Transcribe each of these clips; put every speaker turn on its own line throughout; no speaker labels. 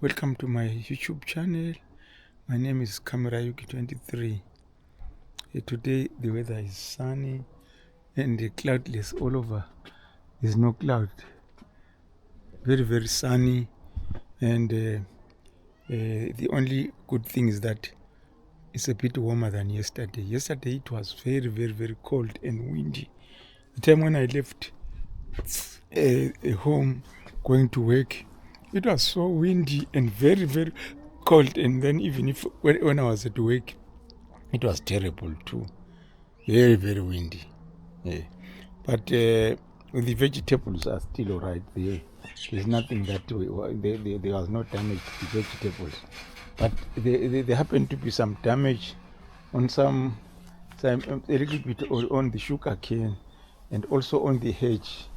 Welcome to my YouTube channel. My name is Kamerayuki23. Today the weather is sunny and cloudless all over. There's no cloud. Very sunny, and the only good thing is that it's a bit warmer than yesterday. Yesterday it was very cold and windy. The time when I left home going to work, it was so windy and very cold, and then even if when I was at work, it was terrible too. Very windy. Yeah. But the vegetables are still all right. There's nothing that there was no damage to the vegetables, but there happened to be some damage on some a little bit on the sugar cane and also on the hedge.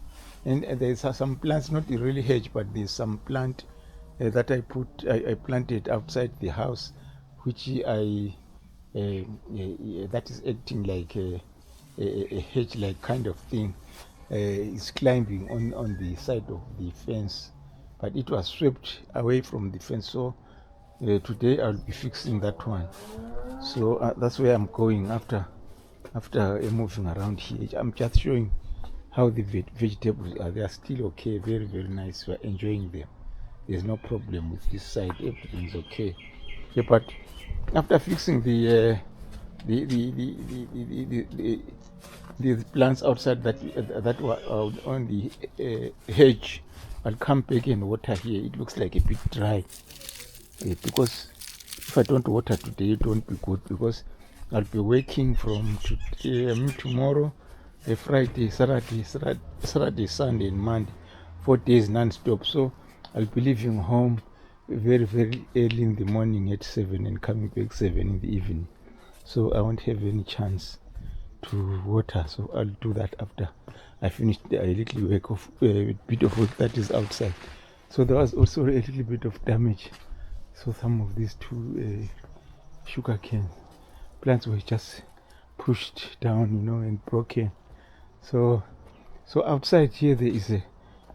And there's some plants, not really hedge, but there's some plant that I planted outside the house, which that is acting like a hedge-like kind of thing. It's climbing on the side of the fence, but it was swept away from the fence. So today I'll be fixing that one. So that's where I'm going after moving around here. I'm just showing how the vegetables are. They are still okay, very nice. We're enjoying them. There's no problem with this side. Everything's okay. Yeah, but after fixing the plants outside that were on the hedge, I'll come back and water here. It looks like a bit dry, because if I don't water today, it won't be good, because I'll be working from tomorrow, Friday, Saturday, Sunday, and Monday, 4 days non-stop. So I'll be leaving home very early in the morning at 7 and coming back 7 in the evening. So I won't have any chance to water. So I'll do that after I finish a little work of a bit of work that is outside. So there was also a little bit of damage. So some of these two sugar cane plants were just pushed down, and broken. So outside here there is a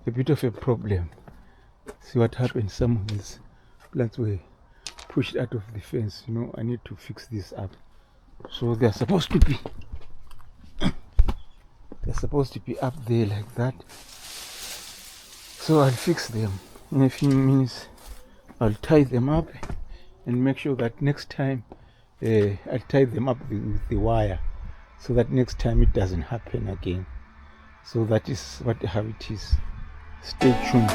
bit of a problem. See what happened? Some of these plants were pushed out of the fence. I need to fix this up. So they're supposed to be up there like that. So I'll fix them in a few minutes. I'll tie them up and make sure that next time I'll tie them up with the wire, so that next time it doesn't happen again. So that is how it is. Stay tuned.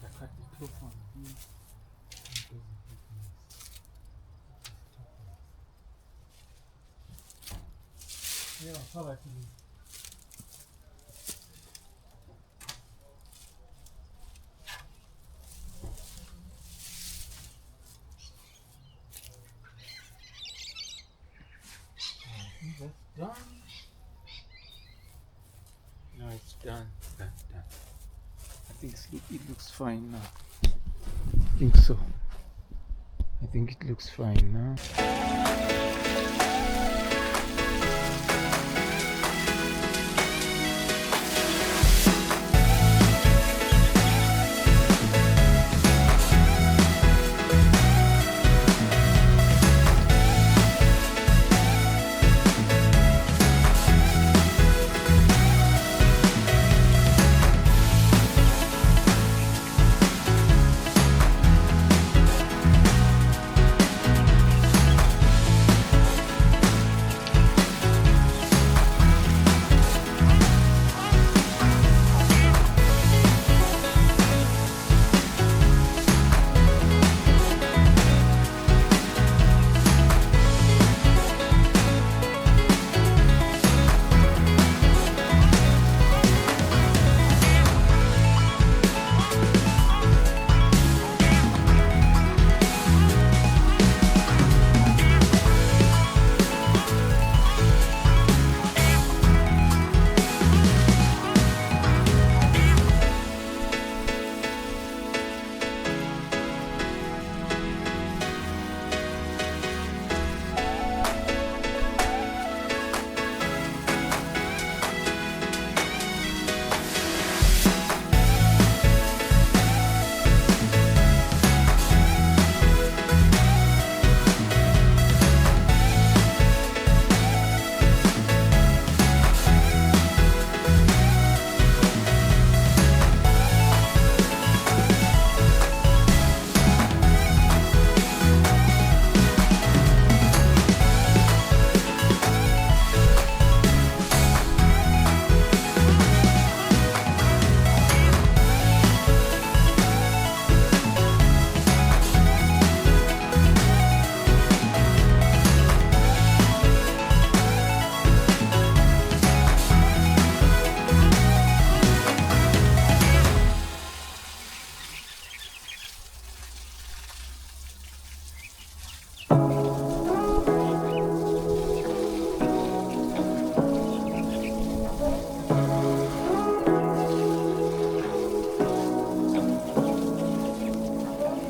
I cut the top one here. Yeah, all right. That's done. No, it's done. Done. I think it looks fine now. I think so. I think it looks fine now.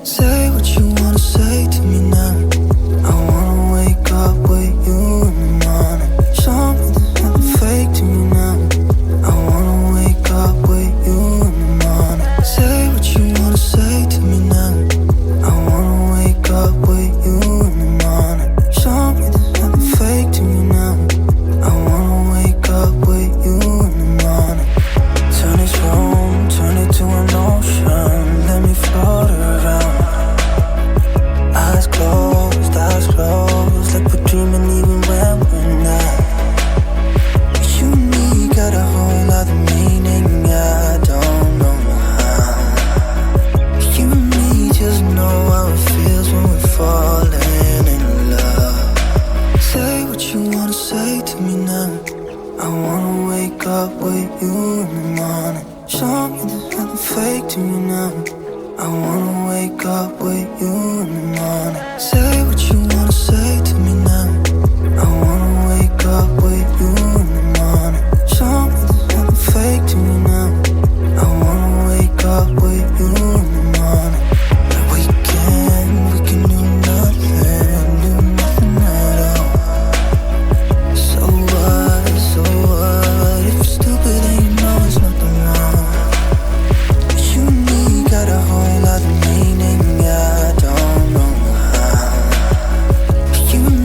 Say what you wanna say to me now. I wanna wake up with you in the morning. Show me there's nothing fake to me now. I wanna wake up with you in the morning. Say what you wanna say to me now. I wanna wake up with you in the morning. Show me there's nothing fake to me now. I wanna wake up with you in the morning. Turn this room, turn it to an ocean. Let me float around. Eyes closed, like we're dreaming even when we're not. You and me got a whole other meaning, I don't know how. You and me just know how it feels when we're falling in love. Say what you wanna say to me now. I wanna wake up with you in the morning. Show me there's nothing fake to me now. I wanna wake up with you in the morning. Say what you wanna say to me now. I wanna wake up with you in the morning. Show me there's nothing fake to me now. I wanna wake up with you in the morning. Like we can do nothing at all. So what, if you're stupid and you know it's nothing wrong. You and me got a whole other meaning, I don't know how. You and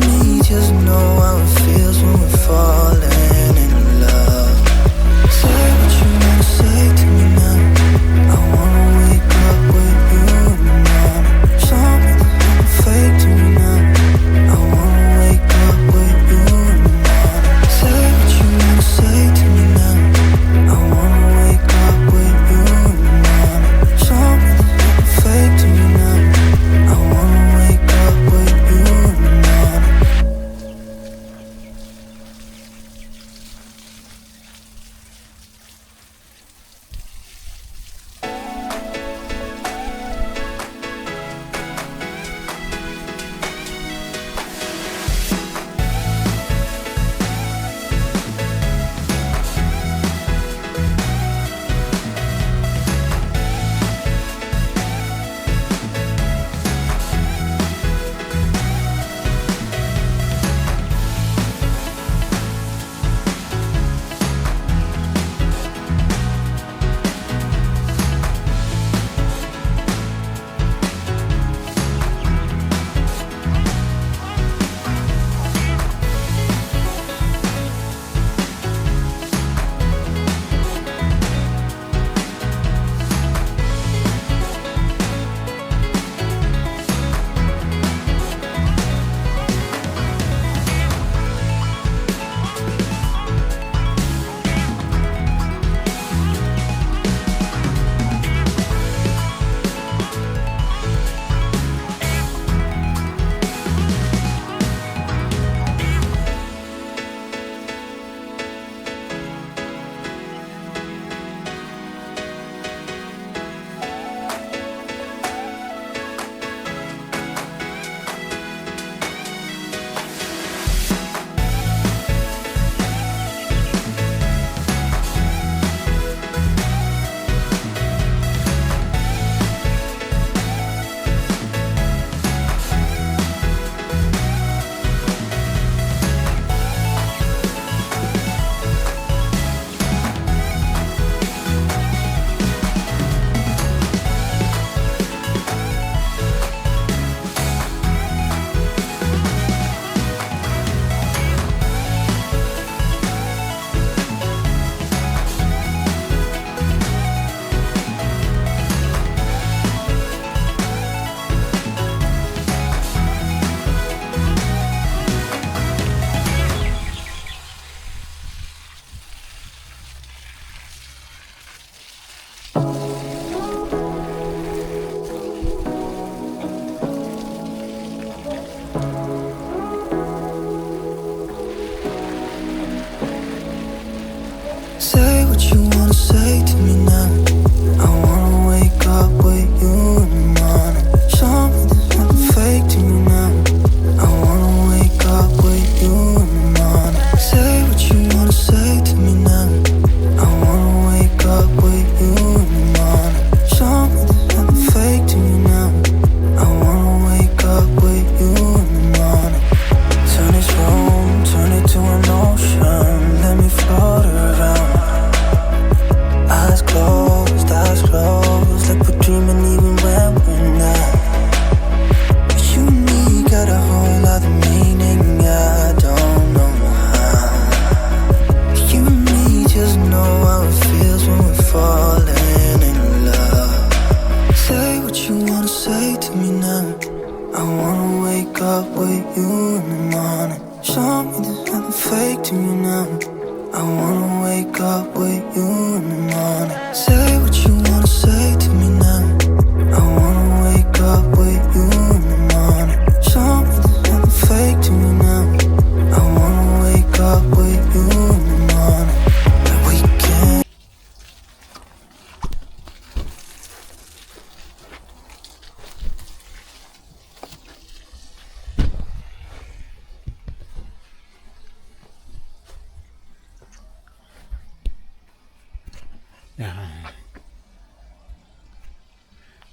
Yeah,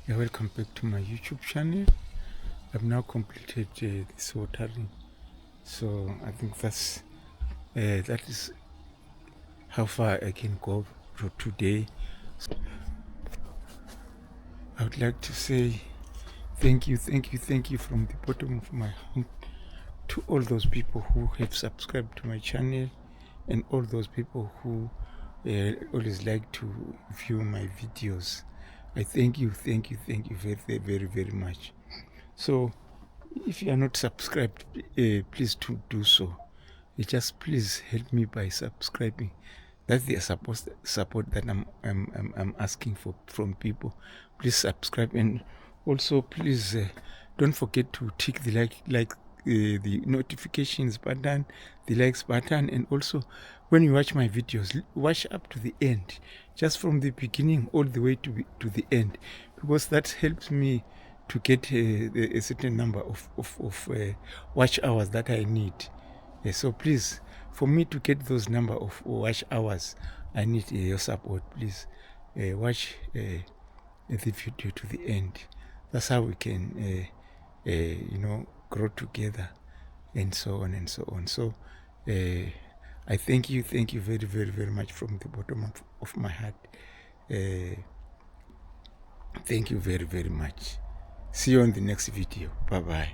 welcome back to my YouTube channel. I've now completed this watering, so I think that is how far I can go for today. I would like to say thank you from the bottom of my heart to all those people who have subscribed to my channel, and all those people who always like to view my videos. I thank you very much. So if you are not subscribed, please do so. Just please help me by subscribing. That's the support that I'm asking for from people. Please subscribe, and also please don't forget to tick the the notifications button, the likes button, and also when you watch my videos, watch up to the end, just from the beginning all the way to the end, because that helps me to get a certain number of watch hours that I need. So please, for me to get those number of watch hours, I need your support. Please watch the video to the end. That's how we can grow together, and so on and so on. So I thank you very much from the bottom of my heart. Thank you very much. See you on the next video. Bye bye.